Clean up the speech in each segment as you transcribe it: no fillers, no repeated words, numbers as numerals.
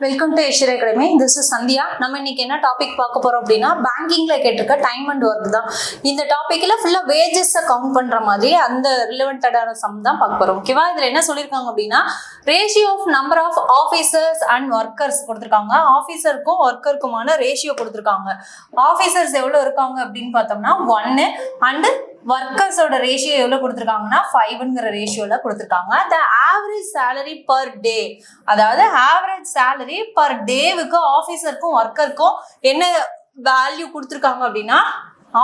Welcome to Aishwarya academy. This is Sandhya. நம்ம இன்னைக்கு என்ன டாபிக் பார்க்க போறோம் அப்படின்னா, பேங்கிங்ல கேட்டிருக்க டைம் அண்ட் ஒர்க் தான். இந்த டாபிக்ல ஃபுல்லா வேஜஸ் கவுண்ட் பண்ற மாதிரி அந்த ரிலவெண்டடான சம் தான் பார்க்க போறோம். ஓகேவா? இதுல என்ன சொல்லியிருக்காங்க அப்படின்னா, ratio of number of officers and workers கொடுத்துருக்காங்க. ஆஃபீஸருக்கும் ஒர்க்கருக்குமான ரேஷியோ கொடுத்துருக்காங்க. ஆஃபீஸர்ஸ் எவ்வளவு இருக்காங்க அப்படின்னு பார்த்தோம்னா 1 அண்ட் ஒர்க்கர்ஸோட ரேஷியோ எவ்வளவு கொடுத்துருக்காங்கன்னா 5ங்கிற ரேஷியோல கொடுத்துருக்காங்க. The average salary per day, அதாவது ஆவரேஜ் சேலரி பர் டேவுக்கு ஆஃபீஸருக்கும் ஒர்க்கருக்கும் என்ன வேல்யூ கொடுத்துருக்காங்க அப்படின்னா,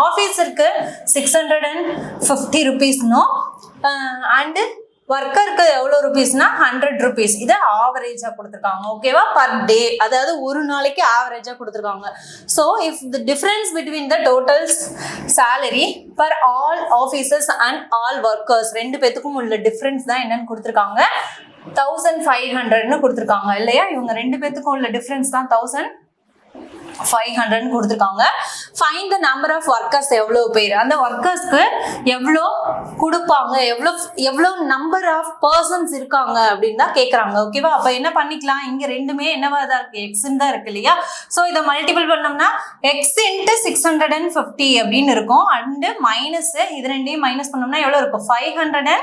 ஆஃபீஸருக்கு 650 ருபீஸ்னும் அண்டு ஒர்க்கருக்கு எவ்வளோ ருபீஸ்னா 100 ருபீஸ். இதை ஆவரேஜா கொடுத்துருக்காங்க. ஓகேவா? பர் டே, அதாவது ஒரு நாளைக்கு ஆவரேஜா கொடுத்துருக்காங்க. So if the difference between the total salary per all officers and all workers, ரெண்டு பேத்துக்கும் உள்ள டிஃபரன்ஸ் தான் என்னன்னு கொடுத்துருக்காங்க, 1500ன்னு கொடுத்துருக்காங்க இல்லையா? இவங்க ரெண்டு பேத்துக்கும் உள்ள டிஃபரன்ஸ் தான் 1500 கொடுத்துருக்காங்க. Find the number of workers, எவ்வளோ பேர் அந்த ஒர்க்கர்ஸ்க்கு எவ்வளோ கொடுப்பாங்க, எவ்வளோ நம்பர் ஆஃப் பர்சன்ஸ் இருக்காங்க அப்படின்னு தான் கேட்குறாங்க. ஓகேவா? அப்போ என்ன பண்ணிக்கலாம், இங்கே ரெண்டுமே என்னவா தான் இருக்கு, எக்ஸ்ன்னு தான் இருக்கு இல்லையா? ஸோ இதை மல்டிபிள் பண்ணோம்னா எக்ஸ் இன்ட்டு 650 அப்படின்னு இருக்கும். அண்டு மைனஸ் இது ரெண்டையும் மைனஸ் பண்ணோம்னா எவ்வளோ இருக்கும், 500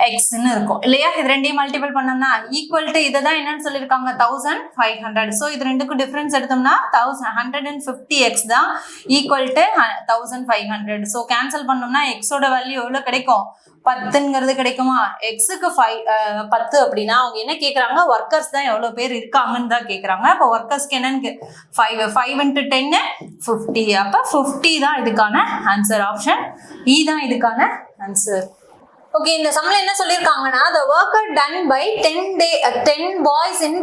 எக்ஸ்ன்னு இருக்கும் இல்லையா? இது ரெண்டையும் மல்டிபிள் பண்ணோம்னா ஈக்குவல் டு இதை தான் என்னன்னு சொல்லியிருக்காங்க, 1500. ஸோ இது ரெண்டுக்கும் டிஃபரன்ஸ் எடுத்தோம்னா 150 எக்ஸ் தான் ஈக்குவல் டு 1500. ஸோ கேன்சல் பண்ணோம்னா எக்ஸோட வேல்யூ எவ்வளோ கிடைக்கும், 10ங்கிறது கிடைக்குமா? எக்ஸுக்கு 10 அப்படின்னா அவங்க என்ன கேட்குறாங்க, ஒர்க்கர்ஸ் தான் எவ்வளோ பேர் இருக்காங்கன்னு தான் கேட்குறாங்க. அப்போ ஒர்க்கர்ஸ்க்கு என்னன்னு 5 இன்ட்டு 10 50. அப்போ 50 தான் இதுக்கான ஆன்சர். ஆப்ஷன் இ தான் இதுக்கான ஆன்சர். ஓகே, இந்த சம்ல என்ன சொல்லியிருக்காங்கன்னா, the worker done by 10 boys in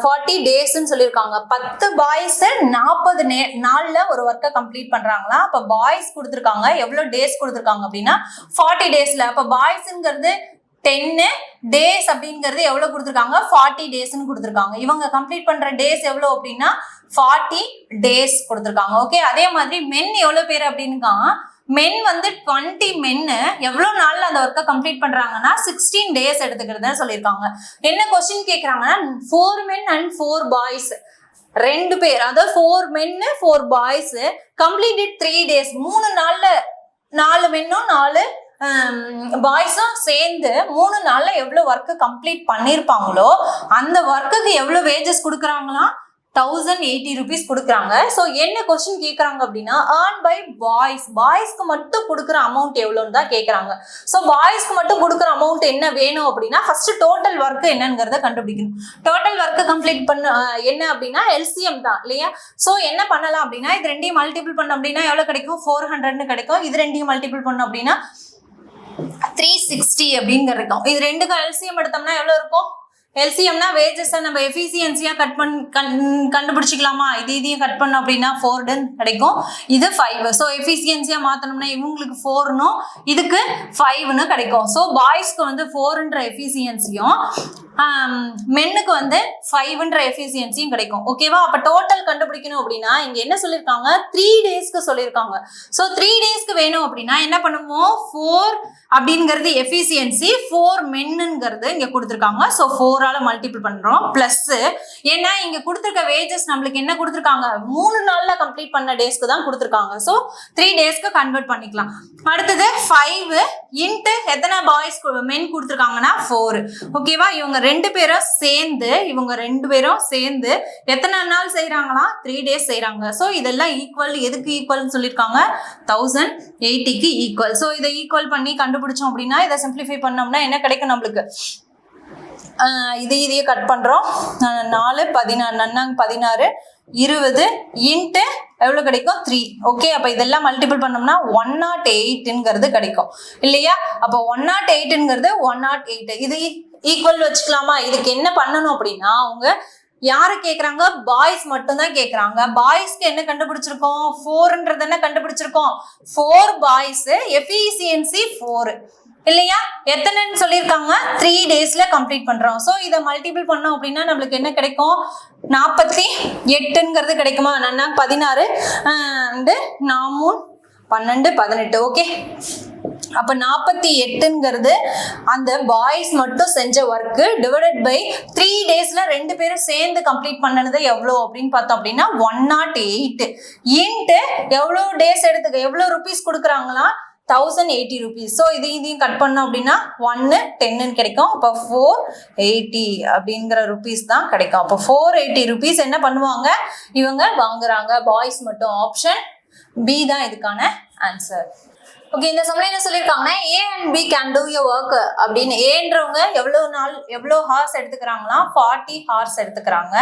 40 daysன்னு சொல்லியிருக்காங்க. 10 பாய்ஸ் 40 நாள்ல ஒரு ஒர்க்கை கம்ப்ளீட் பண்றாங்களா? அப்ப பாய்ஸ் கொடுத்துருக்காங்க, எவ்வளவு டேஸ் கொடுத்துருக்காங்க அப்படின்னா 40 டேஸ்ல. அப்ப பாய்ஸ்ங்கிறது 10 டேஸ் அப்படிங்கிறது எவ்வளவு கொடுத்துருக்காங்க, 40 டேஸ்ன்னு கொடுத்துருக்காங்க. இவங்க கம்ப்ளீட் பண்ற டேஸ் எவ்வளவு அப்படின்னா 40 டேஸ் கொடுத்துருக்காங்க. ஓகே, அதே மாதிரி மென் எவ்வளவு பேர் அப்படின்னா, மென் வந்து 20 மென்னு எவ்வளோ நாளில் அந்த ஒர்க்கை கம்ப்ளீட் பண்ணுறாங்கன்னா 16 டேஸ் எடுத்துக்கிறத சொல்லியிருக்காங்க. என்ன கொஸ்டின் கேட்குறாங்கன்னா, 4 men and 4 boys, 2 பேர், அதாவது 4 men 4 boys கம்ப்ளீட்டட் 3 days, 3 நாளில் 4 மென்னும் 4 பாய்ஸும் சேர்ந்து 3 நாள்ல எவ்வளவு ஒர்க்கு கம்ப்ளீட் பண்ணிருப்பாங்களோ அந்த ஒர்க்குக்கு எவ்வளவு வேஜஸ் கொடுக்குறாங்களா, 1080 ருபீஸ் கொடுக்குறாங்க. ஸோ என்ன கொஸ்டின் கேட்குறாங்க அப்படின்னா, ஏர்ன் பை பாய்ஸ், பாய்ஸ்க்கு மட்டும் கொடுக்குற அமௌண்ட் எவ்வளோன்னு தான் கேட்குறாங்க. ஸோ பாய்ஸ்க்கு மட்டும் கொடுக்குற அமௌண்ட் என்ன வேணும் அப்படின்னா, ஃபர்ஸ்ட் டோட்டல் ஒர்க்கு என்னங்கிறத கண்டுபிடிக்கணும். டோட்டல் ஒர்க்கு கம்ப்ளீட் பண்ண என்ன அப்படின்னா எல்சிஎம் தான் இல்லையா? ஸோ என்ன பண்ணலாம் அப்படின்னா, இது ரெண்டையும் மல்டிபிள் பண்ணோம் அப்படின்னா எவ்வளோ கிடைக்கும், 400ன்னு கிடைக்கும். இது ரெண்டையும் மல்டிபிள் பண்ணோம் அப்படின்னா 360 அப்படிங்கிற இருக்கும். இது ரெண்டுக்கும் எல்சிஎம் எடுத்தோம்னா எவ்வளோ இருக்கும், எல்சிஎம்னா வேஜஸ் நம்ம எஃபிசியன்சியா கண்டுபிடிச்சிக்கலாமா? இதையும் கட் பண்ணோம் அப்படின்னா 4 கிடைக்கும், இது 5. ஸோ எஃபிசியன்சியா மாத்தணும்னா இவங்களுக்கு 4னும் இதுக்கு 5ன்னு கிடைக்கும். ஸோ பாய்ஸ்க்கு வந்து 4ன்ற எஃபிசியன்சியும் மென்னுக்கு வந்து 5ன்ற எஃபிசியன்சியும் கிடைக்கும். ஓகேவா? அப்ப டோட்டல் கண்டுபிடிக்கணும் அப்படின்னா இங்க என்ன சொல்லியிருக்காங்க, 3 டேஸ்க்கு சொல்லியிருக்காங்க. ஸோ 3 டேஸ்க்கு வேணும் அப்படின்னா என்ன பண்ணுவோம், 4 அப்படிங்கிறது எஃபிசியன்சி, 4 மென்னுங்கிறது இங்க கொடுத்துருக்காங்க. ஸோ 4ஆல மல்டிபிள் பண்றோம். பிளஸ் ஏன்னா இங்க கொடுத்துருக்க வேஜஸ் நம்மளுக்கு என்ன கொடுத்துருக்காங்க, 3 நாள்ல கம்ப்ளீட் பண்ண டேஸ்க்கு தான் கொடுத்துருக்காங்க. ஸோ 3 டேஸ்க்கு கன்வெர்ட் பண்ணிக்கலாம். அடுத்தது 5 இன்ட்டு எத்தனை பாய்ஸ் மென் கொடுத்துருக்காங்கன்னா 4. ஓகேவா? இவங்க 2 பேரும் சேர்ந்து எத்தனை நாள் செய்யறாங்களா, 3 டேஸ் செய்யறாங்க. ஸோ இதெல்லாம் ஈக்குவல், எதுக்கு ஈக்குவல்னு சொல்லியிருக்காங்க, 1080க்கு ஈக்குவல். ஸோ இதை ஈக்குவல் பண்ணி கண்டுபிடிச்சோம் அப்படின்னா, இதை சிம்பிளிஃபை பண்ணோம்னா என்ன கிடைக்கும் நம்மளுக்கு, இதையே கட் பண்றோம். 4 16 20 இன்ட்டு எவ்வளோ கிடைக்கும், 3. ஓகே, அப்போ இதெல்லாம் மல்டிபிள் பண்ணோம்னா 108ங்கிறது கிடைக்கும் இல்லையா? அப்போ 108ங்கிறது 108. இது ஈக்குவல் வச்சுக்கலாமா? இதுக்கு என்ன பண்ணணும் அப்படின்னா, அவங்க யாரை கேட்குறாங்க, பாய்ஸ் மட்டும் தான் கேட்குறாங்க. பாய்ஸ்க்கு என்ன கண்டுபிடிச்சிருக்கோம், 4ன்றது என்ன கண்டுபிடிச்சிருக்கோம், 4 பாய்ஸ், எஃபிசியன்சி 4 இல்லையா? எத்தனைன்னு சொல்லியிருக்காங்க, 3 டேஸ்ல கம்ப்ளீட் பண்றோம். ஸோ இதை மல்டிபிள் பண்ணோம் அப்படின்னா நம்மளுக்கு என்ன கிடைக்கும், 48ங்கிறது கிடைக்குமா? 16 12 18. ஓகே, அப்ப 48ங்கிறது அந்த பாய்ஸ் மட்டும் செஞ்ச ஒர்க் டிவைடட் பை 3 டேஸ்ல 2 பேரும் சேர்ந்து கம்ப்ளீட் பண்ணது எவ்வளோ அப்படின்னு பார்த்தோம் அப்படின்னா 108 இன்ட்டு எவ்வளோ டேஸ் எவ்வளோ ருபீஸ் கொடுக்குறாங்களா 1080 rupees. ஸோ இதையும் கட் பண்ணோம் அப்படின்னா 110 கிடைக்கும். அப்போ 480 அப்படிங்கிற ருபீஸ் தான் கிடைக்கும். அப்போ 480 rupees என்ன பண்ணுவாங்க இவங்க வாங்குறாங்க பாய்ஸ் மட்டும். ஆப்ஷன் பி தான் இதுக்கான ஆன்சர். ஓகே, இந்த சமயம் என்ன சொல்லியிருக்காங்கன்னா A and B can do your work அப்படின்னு. ஏன்றவங்க எவ்வளோ ஹார்ஸ் எடுத்துக்கிறாங்களா 40 ஹார்ஸ் எடுத்துக்கிறாங்க.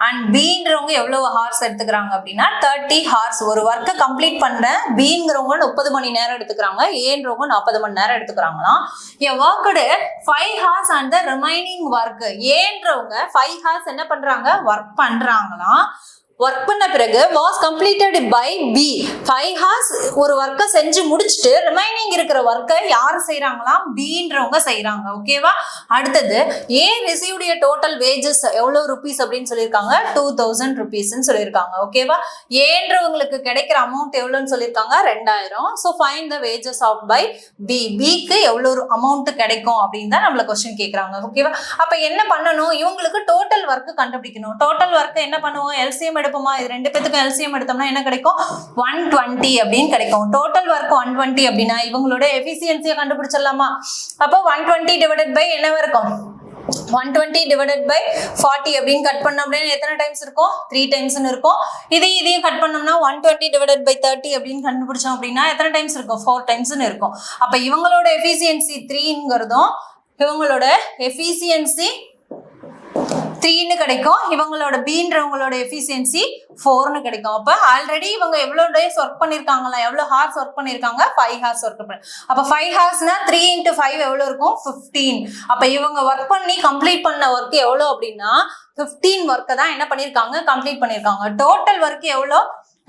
அண்ட் பீன்றவங்க எவ்வளவு ஹார்ஸ் எடுத்துக்கிறாங்க அப்படின்னா 30 ஹார்ஸ். ஒரு ஒர்க்கை கம்ப்ளீட் பண்ண பீங்கிறவங்க 30 மணி நேரம் எடுத்துக்கிறாங்க, ஏன்றவங்க 40 மணி நேரம் எடுத்துக்கிறாங்களாம். என் worked 5 hours and the remaining work. ஏன்றவங்க 5 ஹார்ஸ் என்ன பண்றாங்க ஒர்க் பண்றாங்களாம். ஒர்க் பண்ண பிறகு was completed by B. 5 hours ஒரு ஒர்க்கை செஞ்சு முடிச்சுட்டு ரிமைனிங் இருக்கிற ஒர்க்கை யார் செய்யறாங்களாம் பீன்றவங்க செய்யறாங்க. ஓகேவா? அடுத்தது ஏ ரிசீவ்டு டோட்டல் வேஜஸ் எவ்வளவு ருபீஸ் அப்படின்னு சொல்லியிருக்காங்க 2000 rupees சொல்லியிருக்காங்க. ஓகேவா? ஏன்றவங்களுக்கு கிடைக்கிற அமௌண்ட் எவ்வளோன்னு சொல்லியிருக்காங்க 2000. So find the wages of by B. பிக்கு எவ்வளோ அமௌண்ட் கிடைக்கும் அப்படின்னு தான் நம்மள கொஸ்டின் கேட்குறாங்க. ஓகேவா? அப்போ என்ன பண்ணணும், இவங்களுக்கு டோட்டல் ஒர்க்கு கண்டுபிடிக்கணும். டோட்டல் ஒர்க்கு என்ன பண்ணுவோம் எல்சிஎம் எடுப்போமா. இது 2 பேத்துக்கும் எல்சிஎம் எடுத்தோம்னா என்ன கிடைக்கும் 120 அப்படின்னு கிடைக்கும். டோட்டல் ஒர்க் 120 அப்படின்னா இவங்களோட எஃபிசியன்சியை கண்டுபிடிச்சிடலாமா. அப்போ 120 டிவைடட் பை என்னவா இருக்கும் 120 divided by 40 அப்படின்னு கட் பண்ணோம் அப்படின்னா எத்தனை டைம்ஸ் இருக்கும் 3 டைம்ஸ்னு இருக்கும். இதையும் கட் பண்ணோம்னா 120 divided by 30 அப்படின்னு கண்டுபிடிச்சோம் அப்படின்னா எத்தனை டைம்ஸ் இருக்கும் 4 டைம்ஸ்னு இருக்கும். அப்ப இவங்களோட எஃபிசியன்சி 3ங்கிறதும் இவங்களோட எஃபிசியன்சி 3ன்னு கிடைக்கும். இவங்களோட பீன்றவங்களோட எஃபிசியன்சி 4ன்னு கிடைக்கும். அப்ப ஆல்ரெடி இவங்க எவ்வளவு டேஸ் ஒர்க் பண்ணிருக்காங்களா எவ்வளவு ஹார்ஸ் ஒர்க் பண்ணிருக்காங்க 5 ஹார்ஸ் ஒர்க் பண்ணி. அப்ப 5 ஹார்ஸ்னா 3 into 5 எவ்வளவு இருக்கும் 15. அப்ப இவங்க ஒர்க் பண்ணி கம்ப்ளீட் பண்ண ஒர்க் எவ்வளவு அப்படின்னா 15 ஒர்க்கை தான் என்ன பண்ணிருக்காங்க கம்ப்ளீட் பண்ணிருக்காங்க. டோட்டல் ஒர்க் எவ்வளோ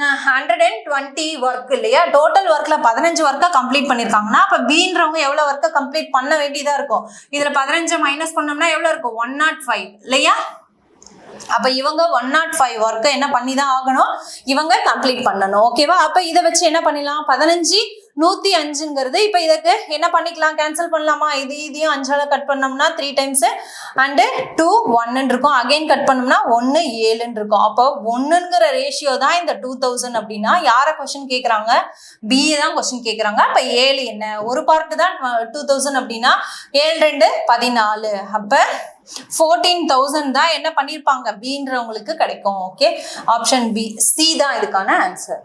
120 ஒர்க் இல்லையா. டோட்டல் ஒர்க்ல 15 ஒர்க்கை கம்ப்ளீட் பண்ணிருக்காங்கன்னா அப்ப பீன்றவங்க எவ்வளவு ஒர்க்கை கம்ப்ளீட் பண்ண வேண்டியதா இருக்கும். இதுல 15 மைனஸ் பண்ணோம்னா எவ்வளவு இருக்கும் 105 இல்லையா. அப்ப இவங்க 105 ஒர்க்கை என்ன பண்ணி தான் ஆகணும் இவங்க கம்ப்ளீட் பண்ணணும். ஓகேவா? அப்ப இதை வச்சு என்ன பண்ணிடலாம் 15 105ங்கிறது. இப்ப இதுக்கு என்ன பண்ணிக்கலாம் கேன்சல் பண்ணலாமா. இதையும் 5ஆல கட் பண்ணோம்னா 3 டைம்ஸ் அண்ட் 2 1 இருக்கும். அகைன் கட் பண்ணோம்னா 1 7 இருக்கும். அப்போ 1ங்கிற ரேஷியோ தான் இந்த 2000 அப்படின்னா யார கொஸ்டின் கேட்கறாங்க பி தான் கொஸ்டின் கேட்கறாங்க. அப்ப 7 என்ன ஒரு பார்ட் தான் 2000 அப்படின்னா 7 2 14. அப்ப 14,000 தான் என்ன பண்ணிருப்பாங்க பீன்றவங்களுக்கு கிடைக்கும். ஓகே, ஆப்ஷன் பி சி தான் இதுக்கான ஆன்சர்.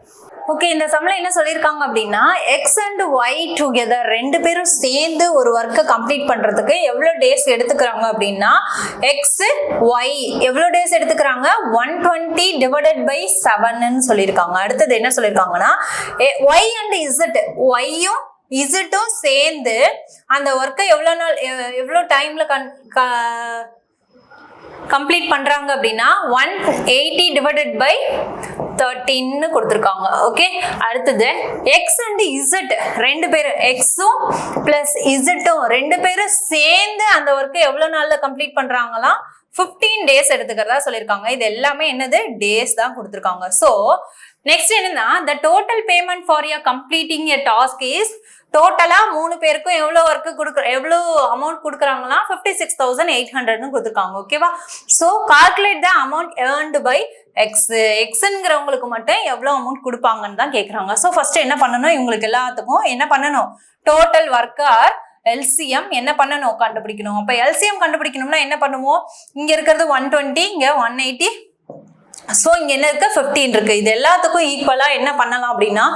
ஓகே, இந்த சம்ல என்ன சொல்லியிருக்காங்க அப்படின்னா எக்ஸ் அண்ட் ஒய் டுகெதர் 2 பேரும் சேர்ந்து ஒரு ஒர்க்கை கம்ப்ளீட் பண்றதுக்கு எவ்வளவு டேஸ் எடுத்துக்கிறாங்க அப்படின்னா எக்ஸ் ஒய் எவ்வளவு டேஸ் எடுத்துக்கிறாங்க 120 டிவைடட் பை 7ன்னு சொல்லியிருக்காங்க. அடுத்தது என்ன சொல்லியிருக்காங்கன்னா ஒய் அண்ட் இசட் ஒய்யும் இசட்டும் சேர்ந்து அந்த ஒர்க்கை எவ்வளோ டைம்ல கம்ப்ளீட் பண்றாங்க அப்படின்னா 180 டிவைடட் பை 13 கொடுத்துருக்காங்க. ஓகே, அடுத்தது எக்ஸ் அண்ட் இசட் 2 பேரும் எக்ஸும் பிளஸ் இசட்டும் 2 பேரும் சேர்ந்து அந்த ஒர்க்கை எவ்வளவு நாள்ல கம்ப்ளீட் பண்றாங்களாம் 15 டேஸ் எடுத்துக்கிறதா சொல்லியிருக்காங்க. இது எல்லாமே என்னது டேஸ் தான் கொடுத்துருக்காங்க. ஸோ நெக்ஸ்ட் என்னன்னா the total payment for your completing a task is டோட்டலா 3 பேருக்கும் எவ்வளவு அமௌண்ட் கொடுக்குறாங்களா 56,800ன்னு கொடுத்துருக்காங்க. ஓகேவா? So calculate the amount earned by எக்ஸ்ங்கிறவங்களுக்கு மட்டும் எவ்வளவு அமௌண்ட் கொடுப்பாங்கன்னு தான் கேட்குறாங்க. ஸோ ஃபர்ஸ்ட் என்ன பண்ணணும் இவங்களுக்கு எல்லாத்துக்கும் என்ன பண்ணணும் டோட்டல் ஒர்க் ஆர் எல்சிஎம் என்ன பண்ணணும் கண்டுபிடிக்கணும். அப்ப எல்சிஎம் கண்டுபிடிக்கணும்னா என்ன பண்ணுவோம் இங்க இருக்கிறது 120 இங்க 180 ஸோ இங்க என்ன இருக்கு 15 இருக்கு. இது எல்லாத்துக்கும் ஈக்குவலா என்ன பண்ணலாம் அப்படின்னா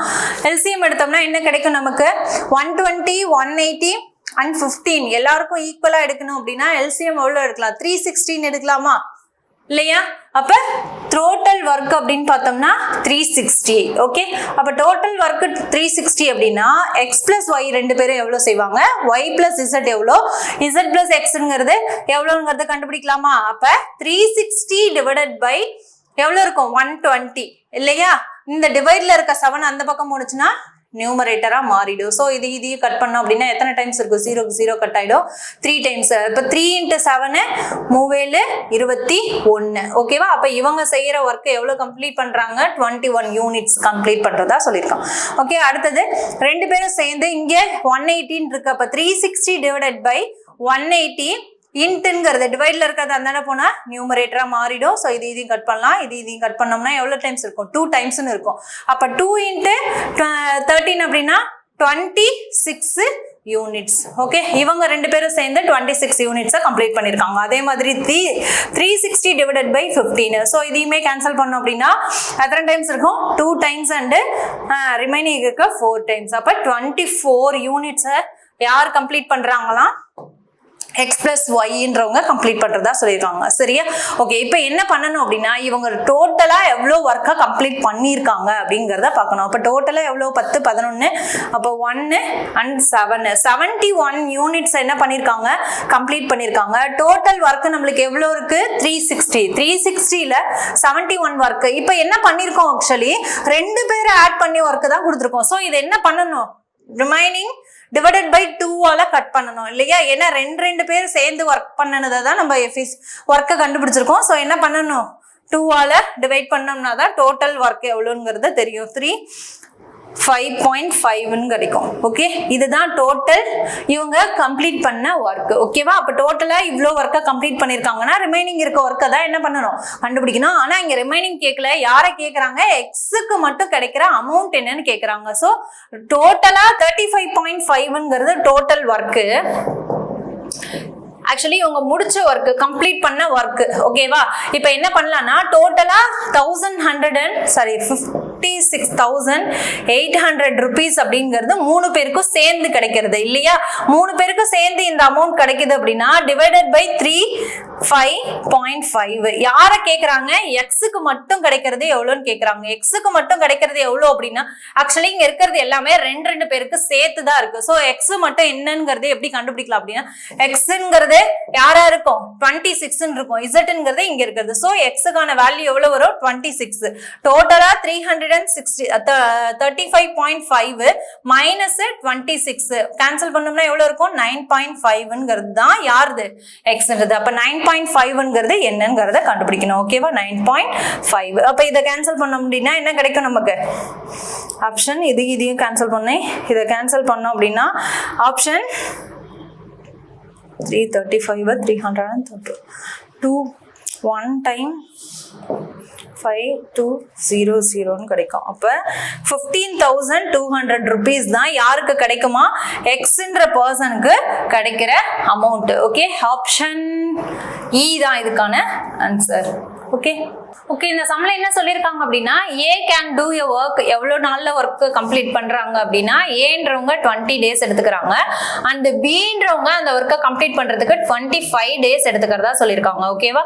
எல்சிஎம் எடுத்தோம்னா என்ன கிடைக்கும் நமக்கு 120 180 அண்ட் 15 எல்லாருக்கும் ஈக்குவலா எடுக்கணும் அப்படின்னா எல்சிஎம் எவ்வளவு எடுக்கலாம் 316 எடுக்கலாமா இல்லையா. அப்ப டோட்டல் ஒர்க் அப்படின்னு பார்த்தோம்னா 360. ஓகே, அப்ப டோட்டல் ஒர்க் 360 அப்படின்னா எக்ஸ் பிளஸ் ஒய் 2 பேரும் எவ்வளவு செய்வாங்க ஒய் பிளஸ் இசட் எவ்வளோ இசட் பிளஸ் எக்ஸ்ங்கிறது எவ்வளோங்கிறத கண்டுபிடிக்கலாமா. அப்ப 360 டிவைடட் பை எவ்வளவு இருக்கும் 120 இல்லையா. இந்த டிவைட்ல இருக்க 7 அந்த பக்கம் போனுச்சுன்னா நியூமரேட்டரா மாறிடும். ஸோ இதையும் கட் பண்ணோம் அப்படின்னா எத்தனை டைம்ஸ் இருக்கும்? 0க்கு 0 கட் ஆயிடும். 3 டைம்ஸ். இப்போ 3 × 7 3 21. ஓகேவா? அப்போ இவங்க செய்யற ஒர்க் எவ்வளவு கம்ப்ளீட் பண்றாங்க? 21 யூனிட்ஸ் கம்ப்ளீட் பண்றதா சொல்லியிருக்கோம். ஓகே, அடுத்தது ரெண்டு பேரும் சேர்ந்து இங்க 118 இருக்கு. அப்ப 360 டிவைடட் பை 180 இன்ட்டுங்கிறது டிவைட்ல இருக்கிறது அந்தாண்ட போனா நியூமரேட்டரா மாறிடும். ஸோ இதையும் கட் பண்ணலாம். இதையும் கட் பண்ணோம்னா எவ்வளவு டைம்ஸ் இருக்கும்? 2 டைம்ஸ்னு இருக்கும். அப்ப 2 × 13 அப்படின்னா 26 யூனிட்ஸ். ஓகே, இவங்க ரெண்டு பேரும் சேர்ந்து 26 யூனிட்ஸை கம்ப்ளீட் பண்ணியிருக்காங்க. அதே மாதிரி 360 டிவைடட் பை 15. ஸோ இதையுமே கேன்சல் பண்ணோம் அப்படின்னா எத்தனை டைம்ஸ் இருக்கும்? 2 டைம்ஸ் அண்டு ரிமைனிங் இருக்க 4 டைம்ஸ். அப்போ 24 யூனிட்ஸை யார் கம்ப்ளீட் பண்றாங்களாம்? x plus yன்றவங்க கம்ப்ளீட் பண்றதா சொல்லியிருக்காங்க. சரியா? ஓகே, இப்போ என்ன பண்ணணும் அப்படின்னா இவங்க டோட்டலா எவ்வளோ ஒர்க்கை கம்ப்ளீட் பண்ணியிருக்காங்க அப்படிங்கிறத பார்க்கணும். அப்போ டோட்டலா எவ்வளோ? 10, 11. அப்போ 1 and 7 71 யூனிட்ஸ் என்ன பண்ணியிருக்காங்க? கம்ப்ளீட் பண்ணியிருக்காங்க. டோட்டல் ஒர்க் நம்மளுக்கு எவ்வளோ இருக்கு? 360. 360ல 71 ஒர்க். இப்போ என்ன பண்ணியிருக்கோம்? ஆக்சுவலி ரெண்டு பேரை ஆட் பண்ணி ஒர்க் தான் கொடுத்துருக்கோம். ஸோ இது என்ன பண்ணணும்? ரிமைனிங் டிவைடட் பை 2ஆல கட் பண்ணணும் இல்லையா? ஏன்னா ரெண்டு பேர் சேர்ந்து ஒர்க் பண்ணனதை தான் நம்ம ஒர்க்கை கண்டுபிடிச்சிருக்கோம். ஸோ என்ன பண்ணணும்? 2ஆல டிவைட் பண்ணோம்னா தான் டோட்டல் ஒர்க் எவ்வளோங்கிறது தெரியும். 5.5 கிடைக்கும். ஓகே, இதுதான் டோட்டல் இவங்க கம்ப்ளீட் பண்ண ஒர்க். ஓகேவா? அப்ப டோட்டலா இவ்வளோ ஒர்க்கை கம்ப்ளீட் பண்ணிருக்காங்கன்னா ரிமைனிங் இருக்க ஒர்க்கை தான் என்ன பண்ணணும்? கண்டுபிடிக்கணும். ஆனா இங்க ரிமைனிங் கேட்கல. யாரை கேட்கறாங்க? எக்ஸுக்கு மட்டும் கிடைக்கிற அமௌண்ட் என்னன்னு கேட்கறாங்க. ஸோ டோட்டலா 35.5ங்கிறது டோட்டல் ஒர்க்கு. ஆக்சுவலி இவங்க முடிச்ச ஒர்க், கம்ப்ளீட் பண்ண ஒர்க். ஓகேவா? இப்போ என்ன பண்ணலாம்னா டோட்டலா 56,800 rupees அப்படிங்கிறது 3 பேருக்கும் சேர்ந்து கிடைக்கிறது இல்லையா? 3 பேருக்கும் சேர்ந்து இந்த அமௌண்ட் கிடைக்குது அப்படின்னா டிவைடட் பை 5.5. யார கேக்குறாங்க? எக்ஸுக்கு மட்டும் கிடைக்கிறது எவ்வளோன்னு கேக்குறாங்க. எக்ஸுக்கு மட்டும் கிடைக்கிறது எவ்வளோ அப்படின்னா ஆக்சுவலி இங்க இருக்கிறது எல்லாமே ரெண்டு பேருக்கு சேர்த்து தான் இருக்கு. ஸோ எக்ஸ் மட்டும் என்னங்கிறது எப்படி கண்டுபிடிக்கலாம் அப்படின்னா எக்ஸ்ங்கிறது யாரா இருக்கும்? 26 இருக்கும். இசட்ங்கிறது இங்க இருக்கிறது. ஸோ எக்ஸுக்கான வேல்யூ எவ்வளவு வரும்? 26. டோட்டலா 35.5 மைனஸ் 26 கேன்சல் பண்ணோம்னா எவ்வளவு இருக்கும்? 9.5ங்கிறது தான் யாருது? எக்ஸ்ங்கிறது. அப்ப 9.5ங்கிறது என்னங்கிறத கண்டுபிடிக்கணும். ஓகேவா? 9.5. அப்ப இதை கேன்சல் பண்ணோம் அப்படின்னா என்ன கிடைக்கும் நமக்கு? ஆப்ஷன் இதையும் கேன்சல் பண்ணேன். இதை கேன்சல் பண்ணோம் அப்படின்னா ஆப்ஷன் 335 332 2 1 டைம் 5200 கிடைக்கும். அப்ப 15,200 rupees தான் யாருக்கு கிடைக்குமா? எக்ஸ்ன்ற பர்சனுக்கு கிடைக்கிற அமௌண்ட். ஓகே, ஆப்ஷன் இ தான் இதுக்கான ஆன்சர். ஓகே, இந்த சம்ல என்ன சொல்லியிருக்காங்க அப்படின்னா ஏ கேன் டூ எ ஒர்க். எவ்வளோ நாள்ல ஒர்க் கம்ப்ளீட் பண்றாங்க அப்படின்னா ஏன்றவங்க 20 days எடுத்துக்கிறாங்க. அண்ட் பின்றவங்க அந்த ஒர்க்கை கம்ப்ளீட் பண்றதுக்கு 25 days எடுத்துக்கிறதா சொல்லியிருக்காங்க. ஓகேவா?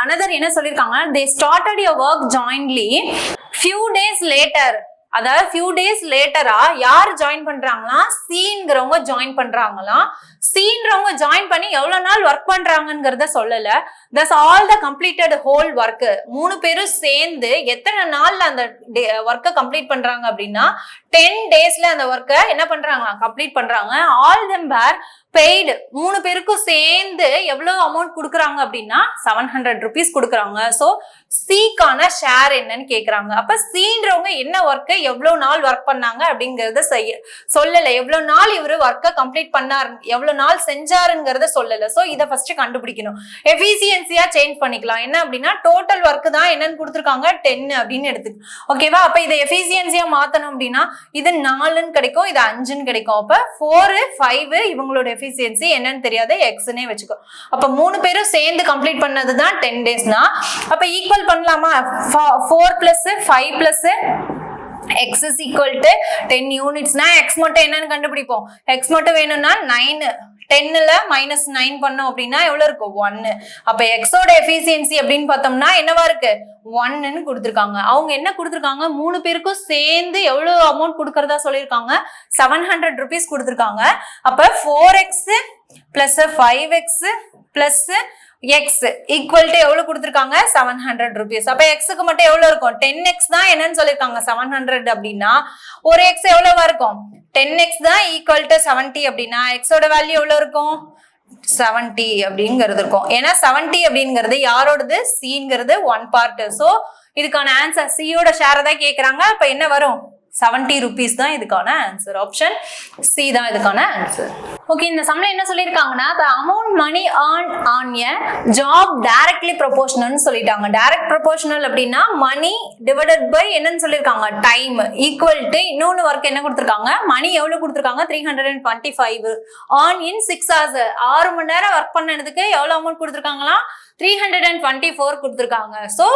அனதர் என்ன சொல்லியிருக்காங்க? they started your work jointly few days later. அதாவது few days later-ஆ யார் ஜாயின் பண்றாங்களா? சீங்கிறவங்க ஜாயின் பண்றாங்களாம். சீன்றவங்க ஜாயின் பண்ணி எவ்வளவு நாள் ஒர்க் பண்றாங்கங்கிறத சொல்லல. thus all the completed whole work. 3 பேரும் சேர்ந்து எத்தனை நாள்ல அந்த ஒர்க்கை கம்ப்ளீட் பண்றாங்க அப்படின்னா 10 daysல அந்த ஒர்க்கை என்ன பண்றாங்க? கம்ப்ளீட் பண்றாங்க. all them were paid. 3 பேருக்கும் சேர்ந்து எவ்வளவு அமௌண்ட் கொடுக்குறாங்க அப்படின்னா 700 rupees கொடுக்குறாங்க. ஸோ சிக்கான ஷேர் என்னன்னு கேக்குறாங்க. அப்ப சீன்றவங்க என்ன ஒர்க்கை எவ்வளவு நாள் ஒர்க் பண்ணாங்க அப்படிங்கறத சொல்லல. எவ்வளவு நாள் இவரு ஒர்க்கை கம்ப்ளீட் பண்ணாரு, எவ்வளவு நாள் செஞ்சாருங்கிறத சொல்லல. சோ இதை ஃபர்ஸ்ட் கண்டுபிடிக்கணும். எஃபிசியன்சியா சேஞ்ச் பண்ணிக்கலாம். என்ன அப்படின்னா டோட்டல் ஒர்க் தான் என்னன்னு கொடுத்துருக்காங்க 10 அப்படின்னு எடுத்துக்கு. ஓகேவா? அப்ப இதை எஃபிசியன்சியா மாத்தணும் அப்படின்னா இது 4ன்னு கிடைக்கும், இது 5ன்னு கிடைக்கும். அப்ப 4 5 இவங்களோட எஃபிசியன்சி என்னன்னு தெரியாது, எக்ஸ்னே வச்சுக்கோ. அப்ப 3 பேரும் சேர்ந்து கம்ப்ளீட் பண்ணதுதான் 10 daysனா அப்ப ஈக்குவல் பண்ணலாமா? 4 plus 5 plus x is equal to 10 units. x மட்டும் என்னன்னு கண்டுபிடிப்போம். x மட்டும் வேணும்னா 9. 10ல -9 பண்ணோம் அப்படின்னா எவ்வளவு இருக்கும்? 1. அப்ப x ஓட எஃபிசியன்சி அப்படின்னு பார்த்தோம்னா என்னவா இருக்கு? 1ன்னு கொடுத்துருக்காங்க. அவங்க என்ன கொடுத்துருக்காங்க, 3 பேருக்கும் சேர்ந்து எவ்வளவு அமௌண்ட் கொடுக்கறதா சொல்லியிருக்காங்க, 700 rupees கொடுத்துருக்காங்க. அப்ப 4x plus 5x plus x equal to எவ்வளவு கொடுத்திருக்காங்க, 700 rupees. அப்ப x க்கு மட்டும் எவ்வளவு இருக்கும், 10x தான் என்னன்னு சொல்லிருக்காங்க 700 அப்படின்னா ஒரு x எவ்வளவா இருக்கும், 10x தான் equal to 70 அப்படின்னா x ஓட வேல்யூ எவ்வளவு இருக்கும், 70 அப்படிங்கிறது இருக்கும். ஏன்னா 70 அப்படிங்கிறது யாரோடது, C-ங்கிறது 1 part. சோ இதுக்கான ஆன்சர் C யோட ஷேர் தான் கேக்குறாங்க. அப்ப என்ன வரும், 70 rupees தான் இதுக்கான ஆன்சர். ஆப்ஷன் C தான் இதுக்கான ஆன்சர். ஓகே, இந்த சம்ல என்ன சொல்லிருக்காங்கன்னா, the amount money earned on a job directly proportional னு சொல்லிட்டாங்க. டைரக்ட் ப்ரொபோர்ஷனல் அப்படின்னா மணி டிவைடட் பை என்னன்னு சொல்லிருக்காங்க, டைம் ஈக்குவல் டு இன்னொன்னு ஒர்க் என்ன கொடுத்திருக்காங்க, மணி எவ்வளவு கொடுத்திருக்காங்க, 325 earn in 6 hours. 6 மணி நேரம் ஒர்க் பண்ணதுக்கு எவ்வளவு அமௌண்ட் கொடுத்திருக்காங்களா, 324 கொடுத்திருக்காங்க. சோ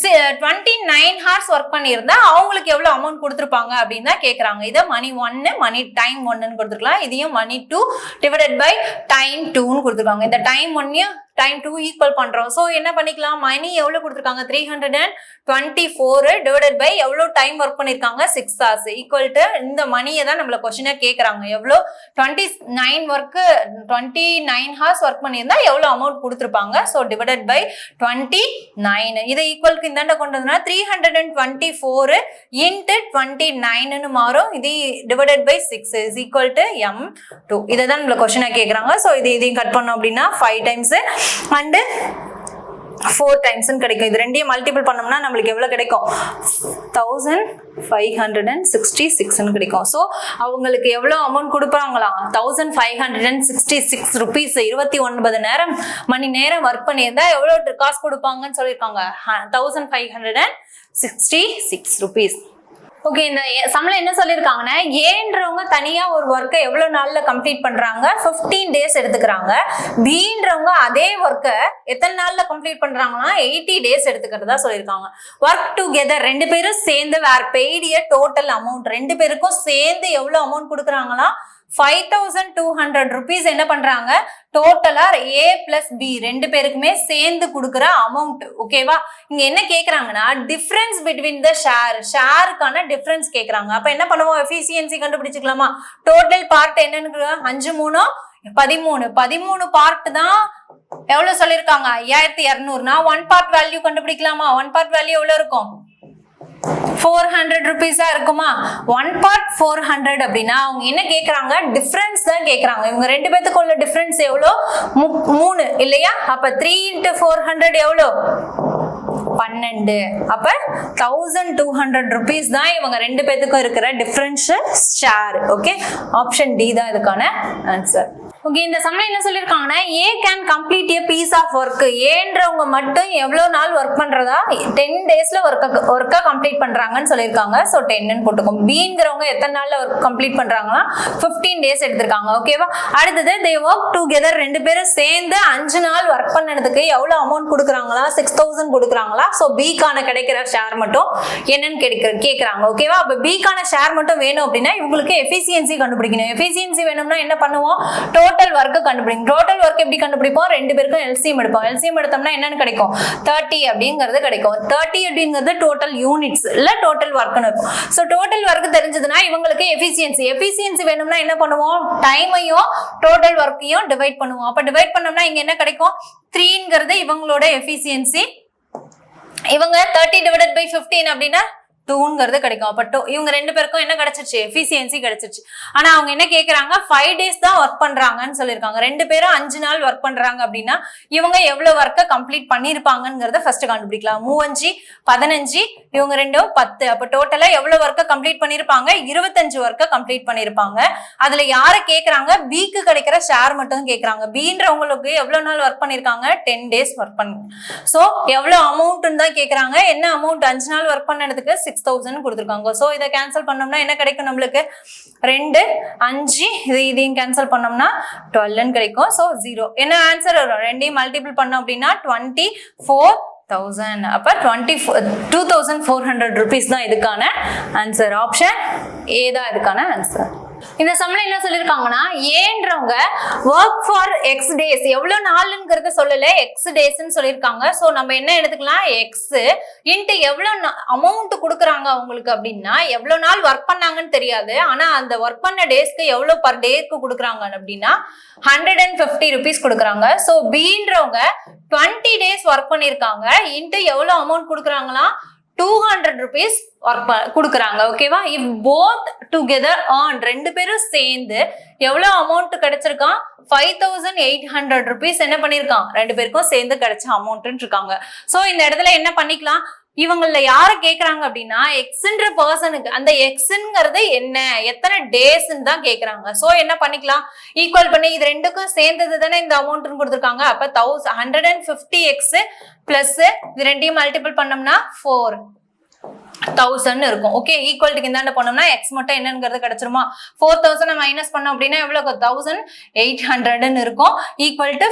29 hours ஒர்க் பண்ணியிருந்தா அவங்களுக்கு எவ்வளவு அமௌண்ட் கொடுத்திருப்பாங்க அப்படின்னு தான் கேக்குறாங்க. இத மணி 1 மணி டைம் 1ன்னு கொடுத்துருக்கலாம். இதையும் மணி 2 டிவைடட் பை டைம் 2ன்னு கொடுத்துருக்காங்க. இந்த டைம் 1 டைம் 2 ஈக்குவல் பண்றோம். சோ என்ன பண்ணிக்கலாம், மணி எவ்வளவு கொடுத்திருக்காங்க, 324 டிவைடட் பை எவ்வளவு டைம் ஒர்க் பண்ணிருக்காங்க, 6 hours ஈக்குவல் டு இந்த மணியை தான் நம்மள क्वेश्चनே கேக்குறாங்க. எவ்வளவு 29 hours ஒர்க் பண்ணியிருந்தா எவ்வளவு அமௌண்ட் கொடுத்திருப்பாங்க. சோ டிவைடட் பை 29 இதை ஈக்குவலுக்கு இந்தாண்ட கொண்டு வந்தா 324 into 29 ன்னு மாறும். இது divided by 6 is equal to m2. இதை தான் நம்மள क्वेश्चनே கேக்குறாங்க. சோ இதையும் கட் பண்ணோம் அப்படின்னா 5 times and 4 times கிடைக்கும். இது ரெண்டையும் மல்டிபிள் பண்ணோம்னா நம்மளுக்கு எவ்வளவு கிடைக்கும், 1566 கிடைக்கும். சோ அவங்களுக்கு எவ்வளவு அமௌண்ட் கொடுப்பாங்களா, 1566 rupees. 29 மணி நேரம் ஒர்க் பண்ணியிருந்தா எவ்வளவு காசு கொடுப்பாங்கன்னு சொல்லியிருக்காங்க, 1566 rupees. ஓகே, இந்த சம்ல என்ன சொல்லிருக்காங்கன்னா, ஏன்றவங்க தனியா ஒரு ஒர்க்கை எவ்வளவு நாள்ல கம்ப்ளீட் பண்றாங்க, 15 days எடுத்துக்கிறாங்க. பீன்றவங்க அதே ஒர்க்கை எத்தனை நாள்ல கம்ப்ளீட் பண்றாங்கன்னா 80 days எடுத்துக்கிறதா சொல்லியிருக்காங்க. ஒர்க் டுகெதர் ரெண்டு பேரும் சேர்ந்து வேர் பெய்டிய டோட்டல் அமௌண்ட், ரெண்டு பேருக்கும் சேர்ந்து எவ்வளவு அமௌண்ட் கொடுக்குறாங்களா, 5200 rupees என்ன பண்றாங்க, டோட்டலா A plus B ரெண்டு பேருக்குமே சேர்ந்து கொடுக்குற அமௌண்ட். ஓகேவா, இங்க என்ன கேக்குறாங்கன்னா, டிஃபரன்ஸ் பிட்வீன் த ஷேருக்கான டிஃபரன்ஸ் கேக்குறாங்க. அப்ப என்ன பண்ணுவோம், எஃபிஷியன்சி கண்டுபிடிச்சுக்கலாமா. டோட்டல் பார்ட் என்னன்னு 5 3 13 பார்ட் தான் எவ்வளவு சொல்லிருக்காங்க, 5200. 1 பார்ட் வேல்யூ கண்டுபிடிக்கலாமா. 1 பார்ட் வேல்யூ எவ்வளவு இருக்கும், 400 rupees இருக்குமா. 1 part 400 அப்படின்னா அவங்க என்ன கேக்குறாங்க, டிஃபரன்ஸ் தான் கேக்குறாங்க. இவங்க ரெண்டு பேத்துக்கு உள்ள டிஃபரன்ஸ் எவ்வளோ, 3 இல்லையா. அப்ப 3 into 400 எவ்வளோ, 12. அப்ப 1200 rupees தான் இவங்க ரெண்டு பேத்துக்கும் இருக்கிற difference share. Okay, option D தான் இதுக்கான ஆன்சர். ஓகே, இந்த சம்ல என்ன சொல்லிருக்காங்கன்னா, A can complete a piece of work. ஏன்றவங்க மட்டும் எவ்வளவு நாள் ஒர்க் பண்றதா, 10 daysல ஒர்க்கா கம்ப்ளீட் பண்றாங்கன்னு சொல்லிருக்காங்க. சோ 10 ன்னு போட்டுக்கோம். Bங்கிறவங்க எத்தனை நாள்ல ஒர்க் கம்ப்ளீட் பண்றாங்கன்னா 15 days எடுத்திருக்காங்க. ஓகேவா. அடுத்தது they work together, ரெண்டு பேரும் சேர்ந்து 5 நாள் ஒர்க் பண்ணதுக்கு எவ்வளவு அமௌண்ட் கொடுக்குறாங்களா, 6000 கொடுக்குறாங்களா. சோ B-க்கான கிடைக்கிற ஷேர் மட்டும் என்னன்னு கேக்குறாங்க. ஓகேவா. அப்ப B-க்கான ஷேர் மட்டும் வேணும் அப்படின்னா இவங்களுக்கு எஃபிஷியன்சி கண்டுபிடிக்கணும். எஃபிஷியன்சி வேணும்னா என்ன பண்ணுவோம், டோட்டல் ஒர்க் கண்டுபிடிக்கும். டோட்டல் ஒர்க் எப்படி கண்டுபிடிப்போம், ரெண்டு பேருக்கும் எல்சிஎம் எடுப்போம். எல்சிஎம் எடுத்தோம்னா என்னன்னு கிடைக்கும், 30 அப்படிங்கிறது கிடைக்கும். 30 அப்படிங்கிறது டோட்டல் யூனிட்ஸ் இல்ல டோட்டல் ஒர்க்னு இருக்கும். சோ டோட்டல் ஒர்க் தெரிஞ்சதுன்னா இவங்களுக்கு எஃபிஷியன்சி வேணும்னா என்ன பண்ணுவோம், டைமையும் டோட்டல் ஒர்க்கையும் டிவைட் பண்ணுவோம். அப்ப டிவைட் பண்ணோம்னா இங்க என்ன கிடைக்கும், 3ங்கிறது இவங்களோட எஃபிஷியன்சி. இவங்க 30 divided by 15 அப்படின்னா 2ங்கிறது கிடைக்கும். அப்ப இவங்க ரெண்டு பேருக்கும் என்ன கிடைச்சிருச்சு, எஃபிஷியன்சி கிடைச்சிருச்சு. ஆனா அவங்க என்ன கேக்குறாங்க, 5 days தான் ஒர்க் பண்றாங்கன்னு சொல்லிருக்காங்க. ரெண்டு பேரும் 5 நாள் ஒர்க் பண்றாங்க அப்படின்னா இவங்க எவ்வளவு ஒர்க்கை கம்ப்ளீட் பண்ணிருப்பாங்கங்கறத ஃபர்ஸ்ட் கண்டுபிடிக்கலாம். 3 5 இவங்க ரெண்டும் 10. அப்ப டோட்டலா எவ்வளவு ஒர்க்கை கம்ப்ளீட் பண்ணிருப்பாங்க, 25 ஒர்க்கை கம்ப்ளீட் பண்ணிருப்பாங்க. அதுல யாரை கேக்குறாங்க, B-க்கு கிடைக்கிற ஷேர் மட்டும் கேக்குறாங்க. B-ன்றவங்களுக்கு எவ்வளவு நாள் ஒர்க் பண்ணிருக்காங்க, 10 days ஒர்க் பண்ணி. சோ எவ்வளவு அமௌண்ட் தான் கேக்குறாங்க, என்ன அமௌண்ட், 5 நாள் ஒர்க் பண்ணதுக்கு 6000 கொடுத்திருக்காங்க. சோ இத கேன்சல் பண்ணோம்னா என்ன கிடைக்கும் நம்மளுக்கு, 2 5 இதையும் கேன்சல் பண்ணோம்னா 12 கிடைக்கும். சோ 0. என்ன ஆன்சர் வரும், ரெண்டையும் மல்டிபிள் பண்ணோம் அப்படின்னா 24,000. அப்ப 2400 rupees தான் இதுக்கான ஆன்சர். ஆப்ஷன் ஏ தான் இதுக்கான ஆன்சர். இந்த சம்ல என்ன சொல்லிருக்காங்கன்னா ஏன்றவங்க ஒர்க் ஃபார் எக்ஸ் டேஸ் எவ்வளவு நாளுங்கிறத சொல்லல எக்ஸ் டேஸ்ன்னு சொல்லியிருக்காங்க. ஸோ நம்ம என்ன எடுத்துக்கலாம் எக்ஸ் இன்ட்டு எவ்வளவு அமௌண்ட் கொடுக்குறாங்க அவங்களுக்கு அப்படின்னா எவ்வளவு நாள் ஒர்க் பண்ணாங்கன்னு தெரியாது. ஆனா அந்த ஒர்க் பண்ண டேஸ்க்கு எவ்வளவு பர் டேக்கு கொடுக்குறாங்க அப்படின்னா 150 rupees கொடுக்குறாங்க. ஸோ பீன்றவங்க 20 days ஒர்க் பண்ணிருக்காங்க இன்ட்டு எவ்வளவு அமௌண்ட் கொடுக்குறாங்களா 200 rupees ஒர்க் கொடுக்குறாங்க. ஓகேவா? இஃப் போத் டுகெதர் earn ரெண்டு பேரும் சேர்ந்து எவ்வளவு அமௌண்ட் கிடைச்சிருக்கான் 5800 rupees என்ன பண்ணிருக்கான் ரெண்டு பேருக்கும் சேர்ந்து கிடைச்ச அமௌண்ட் இருக்காங்க. சோ இந்த இடத்துல என்ன பண்ணிக்கலாம் இவங்கள யார கேக்குறாங்க அப்படின்னா எக்ஸ்ன்ற பர்சனுக்கு அந்த எக்ஸ்ங்கிறது என்ன எத்தனை டேஸ்ன்னு தான் கேக்குறாங்க. சோ என்ன பண்ணிக்கலாம் ஈக்குவல் பண்ணி இது ரெண்டுக்கும் சேர்ந்தது தானே இந்த அமௌண்ட்னு கொடுத்துருக்காங்க. அப்ப 150x பிளஸ் இது ரெண்டையும் மல்டிபிள் பண்ணோம்னா 4000 இருக்கும். ஓகே ஈக்குவல்ட்டுக்கு இந்தாண்ட போனோம்னா எக்ஸ் மட்டும் என்னங்கிறது கிடைச்சிருமா 4000 மைனஸ் பண்ணோம் அப்படின்னா எவ்வளவு 1800 இருக்கும் ஈக்குவல் டு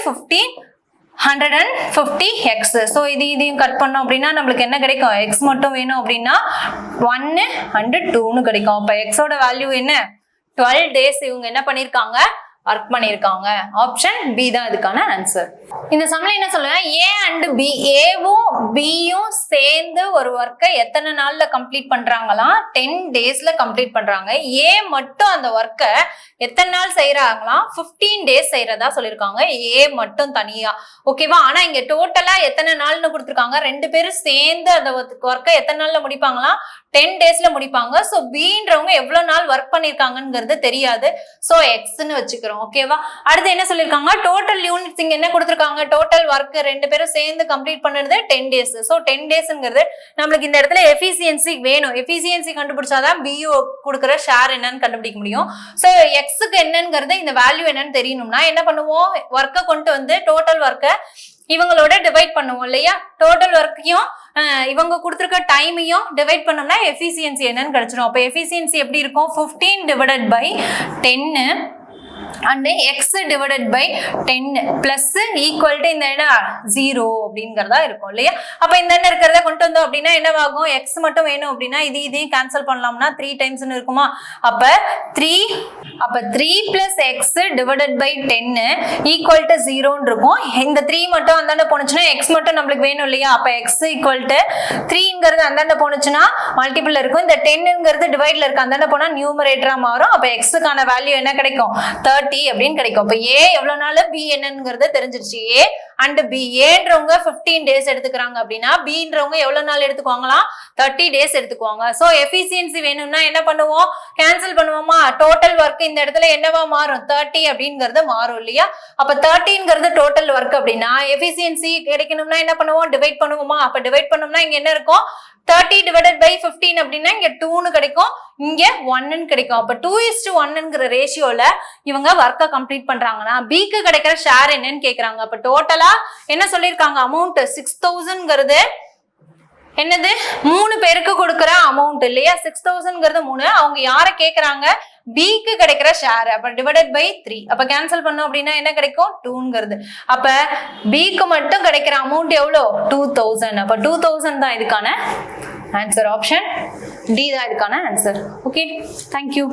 150x. ஸோ இதையும் கட் பண்ணோம் அப்படின்னா நம்மளுக்கு என்ன கிடைக்கும் எக்ஸ் மட்டும் வேணும் அப்படின்னா 1 and 2ன்னு கிடைக்கும். அப்ப எக்ஸோட வேல்யூ என்ன 12 days இவங்க என்ன பண்ணிருக்காங்க ஒர்க் பண்ணிருக்காங்க. ஆப்ஷன் பி தான் இதுக்கான ஆன்சர். இந்த சம்ல என்ன சொல்லுவேன் ஏ அண்ட் பி ஏவும் பியும் சேர்ந்து ஒரு ஒர்க்கை எத்தனை நாள்ல கம்ப்ளீட் பண்றாங்களாம் 10 daysல கம்ப்ளீட் பண்றாங்க. ஏ மட்டும் அந்த ஒர்க்கை எத்தனை நாள் செய்யறாங்களாம் 15 days செய்யறதா சொல்லியிருக்காங்க ஏ மட்டும் தனியா. ஓகேவா? ஆனா இங்க டோட்டலா எத்தனை நாள்னு கொடுத்துருக்காங்க ரெண்டு பேரும் சேர்ந்து அந்த ஒர்க்கை எத்தனை நாள்ல முடிப்பாங்களாம் 10 daysல முடிப்பாங்க. சோ பீன்றவங்க எவ்வளவு நாள் ஒர்க் பண்ணிருக்காங்கிறது தெரியாது. சோ எக்ஸ்ன்னு வச்சுக்கிறோம். ஓகேவா? அடுத்து என்ன சொல்லிருக்காங்க டோட்டல் யூனிட்ஸ் இங்க என்ன கொடுத்திருக்காங்க டோட்டல் ஒர்க் ரெண்டு பேரும் சேர்ந்து கம்ப்ளீட் பண்ணது 10 days. சோ 10 daysங்கிறது நம்மளுக்கு இந்த இடத்துல எஃபிஷியன்சி வேணும். எஃபிஷியன்சி கண்டுபிடிச்சாதான் பியூ கொடுக்குற ஷேர் என்னன்னு கண்டுபிடிக்க முடியும். சோ எக்ஸுக்கு என்னங்கிறது இந்த வேல்யூ என்னன்னு தெரியணும்னா என்ன பண்ணுவோம் ஒர்க்கை கொண்டு வந்து டோட்டல் ஒர்க்கை இவங்களோட டிவைட் பண்ணுவோம் இல்லையா டோட்டல் ஒர்க்கையும் இவங்க கொடுத்துருக்க டைமையும் டிவைட் பண்ணோம்னா எஃபிஷியன்சி என்னன்னு கிடைச்சிடும். அப்போ எஃபிஷியன்சி எப்படி இருக்கும் 15 divided by 10 and x divided by 10 plus equal to இந்த என்ன 0 அப்படிங்கறதா இருக்கும் இல்லையா. அப்ப இந்த என்ன இருக்கிறத கொண்டு வந்தோம் அப்படின்னா என்னவாகும் x மட்டும் வேணும் அப்படின்னா இதையும் கேன்சல் பண்ணலாம்னா 3 times இருக்குமா. அப்ப 3 plus x divided by 10 equal to 0 இருக்கும். இந்த 3 மட்டும் அந்தாண்ட போனுச்சுன்னா x மட்டும் நம்மளுக்கு வேணும் இல்லையா. அப்ப x equal to 3ங்கிறது அந்தாண்ட போனுச்சுன்னா மல்டிபிள் இருக்கும். இந்த 10ங்கிறது டிவைட்ல இருக்கு அந்தாண்ட போனா நியூமரேட்டரா மாறும். அப்ப x-க்கான வேல்யூ என்ன கிடைக்கும் 30 அப்படின்னு கிடைக்கும். அப்ப ஏ எவ்வளவு நாள் பி என்னங்கிறத தெரிஞ்சிருச்சு. ஏ அண்ட் பி ஏன்றவங்க 15 days எடுத்துக்கிறாங்க அப்படின்னா பின்றவங்க எவ்வளவு நாள் எடுத்துக்குவாங்களாம் 30 days எடுத்துக்குவாங்க. சோ எஃபிஷியன்சி வேணும்னா என்ன பண்ணுவோம் கேன்சல் பண்ணுவோமா டோட்டல் ஒர்க் இந்த இடத்துல என்னவா மாறும் 30 அப்படிங்கிறது மாறும் இல்லையா. அப்ப 30ங்கிறது டோட்டல் ஒர்க் அப்படின்னா எஃபிஷியன்சி கிடைக்கணும்னா என்ன பண்ணுவோம் டிவைட் பண்ணுவோமா. அப்ப டிவைட் பண்ணோம்னா இங்க என்ன இருக்கும் 30 divided by 15 அப்படின்னா இங்க 2ன்னு கிடைக்கும் இங்க 1ன்னு கிடைக்கும். அப்ப 2:1ங்கிற ரேஷியோல இவங்க ஒர்க்கை கம்ப்ளீட் பண்றாங்கன்னா பிக்கு கிடைக்கிற ஷேர் என்னன்னு கேக்குறாங்க. அப்ப டோட்டலா என்ன சொல்லிருக்காங்க அமௌண்ட் 6000ங்கிறது என்னது 3 பேருக்கு கொடுக்குற அமௌண்ட் இல்லையா 6000ங்கிறது 3 அவங்க யார கேக்குறாங்க பிக்கு கிடைக்கிற ஷேர். அப்ப டிவைடட் பை 3 அப்ப கேன்சல் பண்ணோம் அப்படின்னா என்ன கிடைக்கும் 2ங்கிறது. அப்ப பிக்கு மட்டும் கிடைக்கிற அமௌண்ட் எவ்வளோ 2000. அப்ப 2000 தான் இதுக்கான ஆன்சர். ஆப்ஷன் டி தான் இதுக்கான ஆன்சர். Okay thank you.